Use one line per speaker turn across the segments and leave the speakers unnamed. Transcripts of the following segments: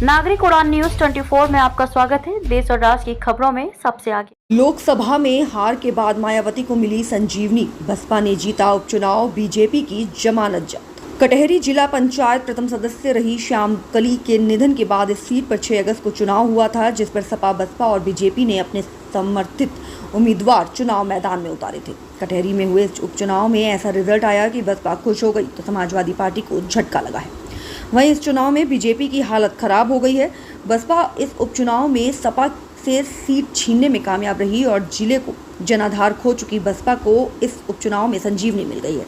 नागरिक उड़ान न्यूज 24 में आपका स्वागत है। देश और राज्य की खबरों में सबसे आगे।
लोकसभा में हार के बाद मायावती को मिली संजीवनी, बसपा ने जीता उपचुनाव, बीजेपी की जमानत जब्त। कटहरी जिला पंचायत प्रथम सदस्य रही श्याम कली के निधन के बाद इस सीट पर 6 अगस्त को चुनाव हुआ था, जिस पर सपा, बसपा और बीजेपी ने अपने समर्थित उम्मीदवार चुनाव मैदान में उतारे थे। कटहरी में हुए उपचुनाव में ऐसा रिजल्ट आया कि बसपा खुश हो गई तो समाजवादी पार्टी को झटका लगा है। वहीं इस चुनाव में बीजेपी की हालत खराब हो गई है। बसपा इस उपचुनाव में सपा से सीट छीनने में कामयाब रही और जिले को जनाधार खो चुकी बसपा को इस उपचुनाव में संजीवनी मिल गई है।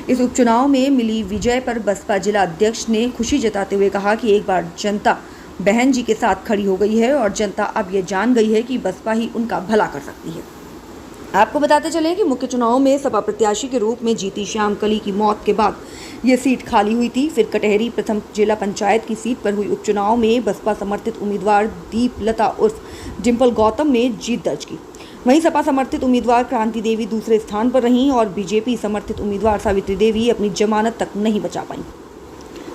इस उपचुनाव में मिली विजय पर बसपा जिला अध्यक्ष ने खुशी जताते हुए कहा कि एक बार जनता बहन जी के साथ खड़ी हो गई है और जनता अब ये जान गई है कि बसपा ही उनका भला कर सकती है। आपको बताते चले कि मुख्य चुनाव में सपा प्रत्याशी के रूप में जीती श्याम कली की मौत के बाद ये सीट खाली हुई थी। फिर कटहरी प्रथम जिला पंचायत की सीट पर हुई उपचुनाव में बसपा समर्थित उम्मीदवार दीपलता उर्फ डिम्पल गौतम ने जीत दर्ज की। वहीं सपा समर्थित उम्मीदवार क्रांति देवी दूसरे स्थान पर रहीं और बीजेपी समर्थित उम्मीदवार सावित्री देवी अपनी जमानत तक नहीं बचा पाईं।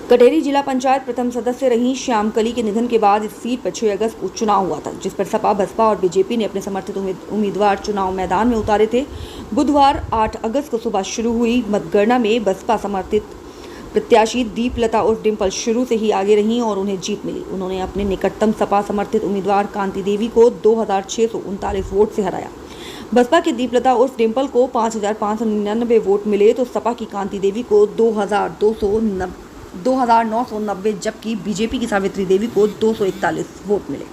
कटहरी जिला पंचायत प्रथम सदस्य रही श्याम कली के निधन के बाद इस सीट पर 6 अगस्त को चुनाव हुआ था, जिस पर सपा, बसपा और बीजेपी ने अपने समर्थित उम्मीदवार चुनाव मैदान में उतारे थे। बुधवार 8 अगस्त को सुबह शुरू हुई मतगणना में बसपा समर्थित प्रत्याशी दीपलता उर्फ डिम्पल शुरू से ही आगे रहीं और उन्हें जीत मिली। उन्होंने अपने निकटतम सपा समर्थित उम्मीदवार कांति देवी को 2639 वोट से हराया। बसपा की दीपलता उर्फ डिम्पल को 5599 वोट मिले तो सपा की कांति देवी को 2990 जबकि बीजेपी की सावित्री देवी को 241 वोट मिले।